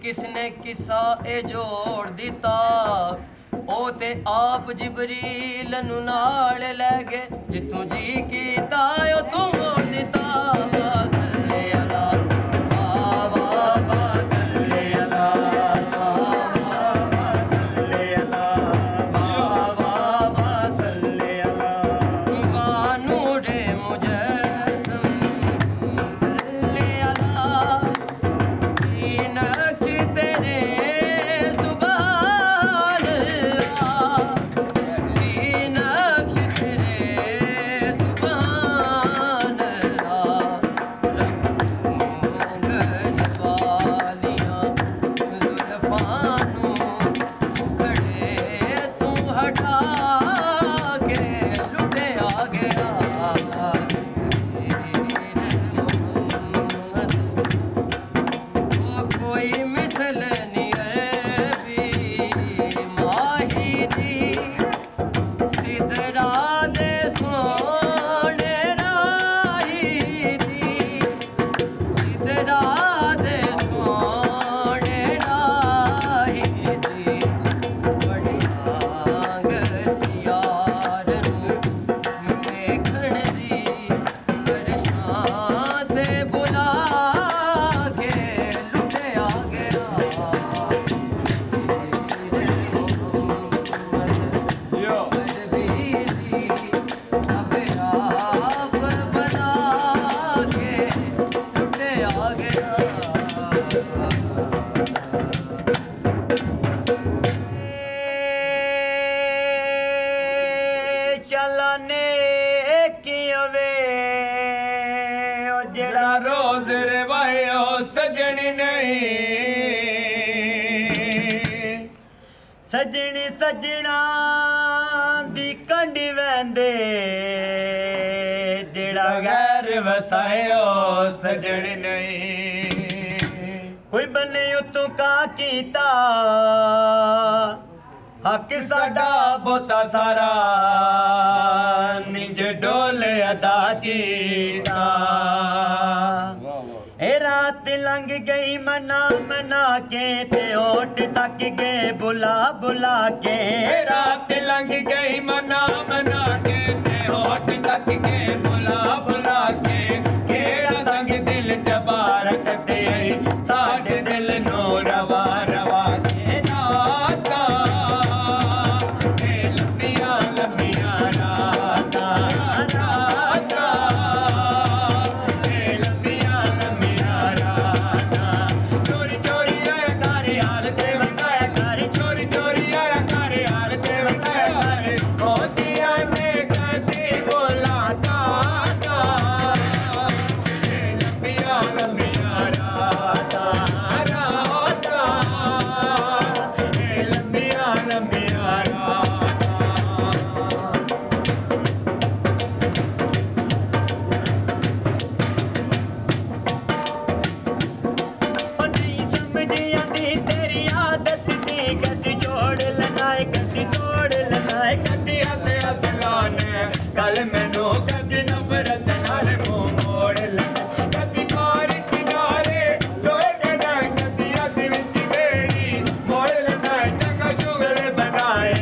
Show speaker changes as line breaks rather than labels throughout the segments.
किसने किस्सा ए जोड़ दिता ओ ते आप जिबरील नु नाल ले गए जितू जी कीता उथों मोड़ दिता सल्ले अला बाबा सल्ले अला बाबा सल्ले अला बाबा सल्ले अला वानूरे मुजस्सम सल्ले अला नक्श तेरे सुभान अल्लाह नक्श तेरे सुभान अल्लाह रंगन वालियां जुल्फानू खड़े तू हटा के लुटे आ गया कोई मिसल नहीं अरबी माही दी सिदरा दे सोने राही दी सिदरा दे सोने राही दी बड़ी आंग सियार देखण दी परेशान ते बुला के लुटे आ गया अब आप बना के लुटे आ गया
चलने की वे ओ जेड़ा
रोज रे भाई ओ सजनी नहीं
सजनी सजना दी कंडी वैंदे जेड़ा
गैर वसायो सजनी नहीं
कोई बने उतों का कीता हक साडा
बोता सारा निज डोले अदा कीता
ए रात लंघ गई मना मना के ते ओट तक गए बुला बुला के
रात लंघ गई मना मना के ते होठ तक के बुला बुला के केड़ा संग दिल जबार छते साढ़े दिल नो रवा रवा के नाता लंबिया लंबिया राता राता लंबिया लंबिया राता चोरी चोरी आया तारे हाल ते वंदाया तारे चोरी चोरी आया तारे हाल ते वंदाया तारे होतिया ने कदी बोला ताता लंबिया लंबिया राता राता लंबिया लंबिया राता
नहीं समझ आती तेरी आदत दी कदी जोड़ लगाए कदी तोड़ लगाए
कदी हसे हस लाने कल मैनू कदी नफरत नाल मुंह मोड़ लगा कदी मार किनारे जोड़ देना कदी हद विच बेड़ी मोड़ लगा जगह जुगले बनाए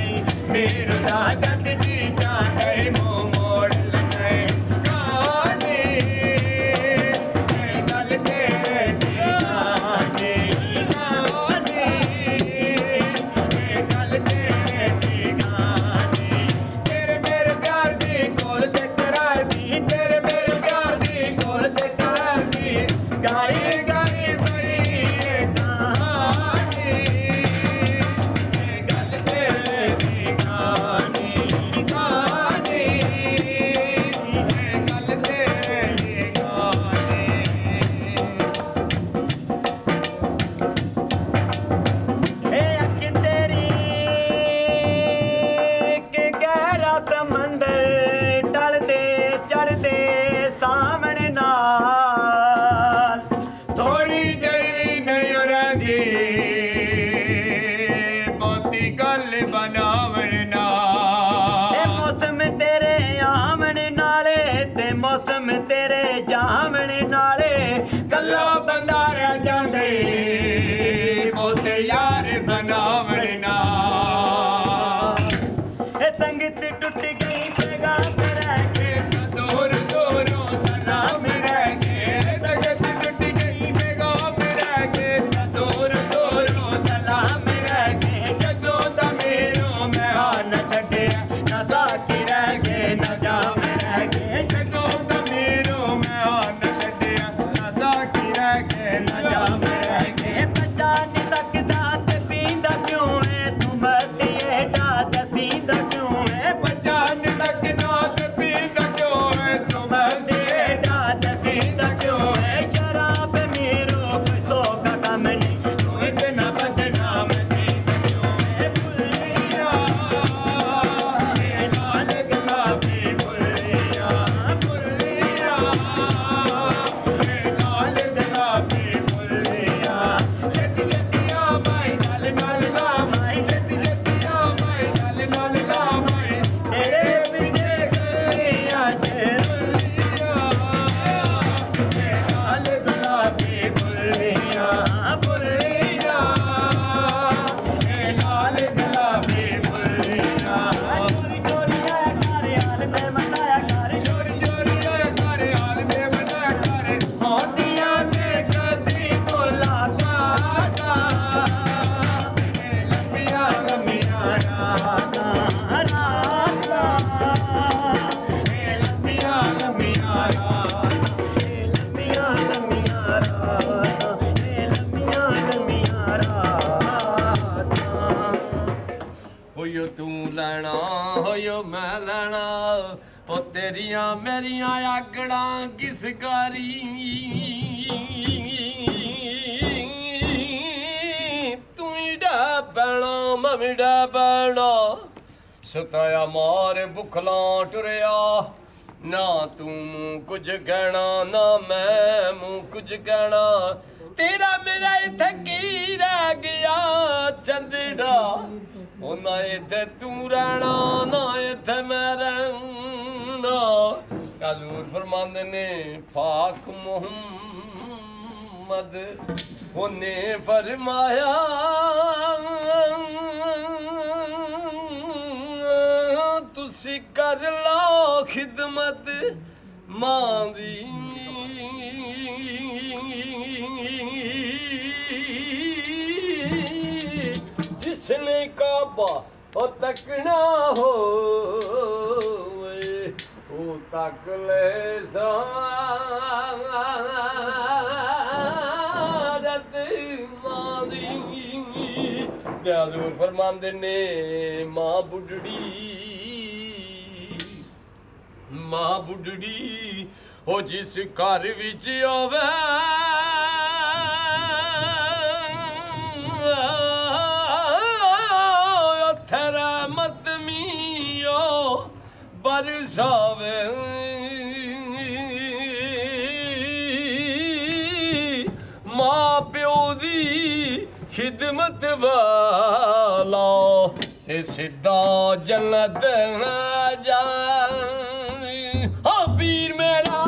मेरू दा कदी जी जाने मुंह मोड़ लगाए कहानी गल तेरे दी कहानी कहानी गल तेरे दी कहानी तेरे मेरे प्यार दी कोल ते करार दी तेरे मेरे प्यार दी कोल ते करार दी गाई गाई बड़ी कहानी गल तेरे दी कहानी कहानी गल तेरे दी कहानी
ए अख तेरी के गहरा समंदर टल दे चढ़ दे सामने नाल
थोड़ी जही नहीं रहती बहुती गल बनावण
ए
नाल
मौसम तेरे आमने नाले ते मौसम तेरे जामने नाले
कल्ला बंदा रह जांदे
ਲੈਣਾ ਹੋਇਓ ਮੈਂ ਲੈਣਾ ਉਹ ਤੇਰੀਆਂ ਮੇਰੀਆਂ ਆਗੜਾਂ ਕਿਸ ਕਰੀ ਤੂੰ ਹੀ ਡਾ ਪੈਣਾ ਮੈਂ ਵੀ ਡਾ ਪੈਣਾ ਸਤਾਇਆ ਮਾਰ ਬੁਖਲਾਂ ਟੁਰਿਆ ਨਾ ਤੂੰ ਕੁਝ ਕਹਿਣਾ ਨਾ ਮੈਂ ਮੂੰਹ ਕੁਝ ਕਹਿਣਾ ਤੇਰਾ ਮੇਰਾ ਇੱਥੇ ਕੀ ਰਹਿ ਗਿਆ ਚੰਦੜਾ ਉਹ ਨਾ ਇੱਥੇ ਤੂੰ ਰਹਿਣਾ ਨਾ ਇੱਥੇ ਮੈਂ ਰਹਿਣਾ ਹਜ਼ੂਰ ਫਰਮਾਉਂਦੇ ਨੇ ਪਾਕ ਮੁਹੰਮਦ ਉਹਨੇ ਫਰਮਾਇਆ ਤੁਸੀਂ ਕਰ ਲਓ ਖਿਦਮਤ ਮਾਂ ਦੀ जिसने काबा ओ तकना हो वो तक ले सारत मादी हज़ूर फरमांदे ने मां बुढ़ड़ी ओ जिस घर विच आवे बरसावे मां प्यो दी खिदमत वाला ते सिद्धा जन्नत जा पीर मेरा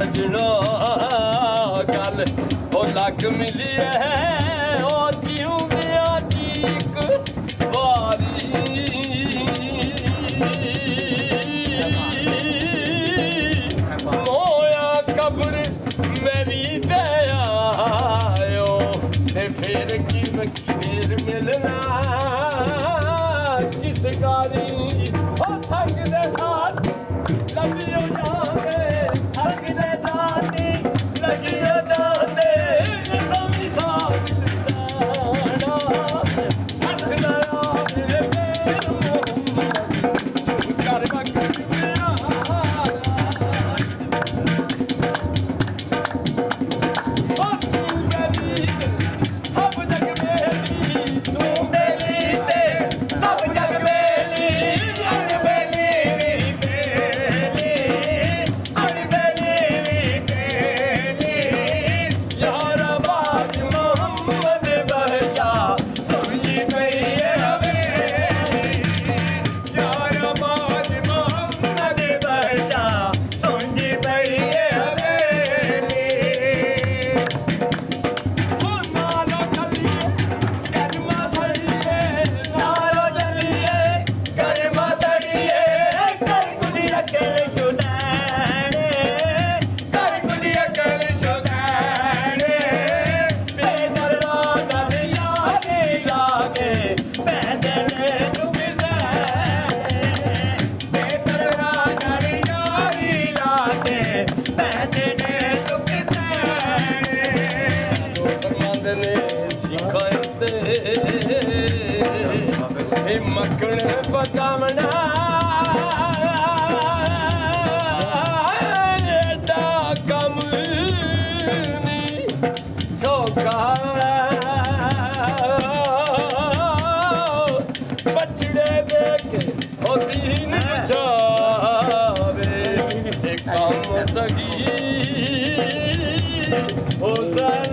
सजना गल ओ लग मिली है ओ जीऊं दिया ठीक वारी मोया कब्र मेरी दयायो ते फिर की फिर मिलना किस गारी ओ संग दे साथ लगियो जाने संग दे साथ लगियो जाने सभी साथ दाना हट लया मेरे पैर मोहम्मद कर वक्त मेरा मक्खन पकावना एडा कम नी सौखा बछड़े देके ओ दीन बचावे कम सगी हो सन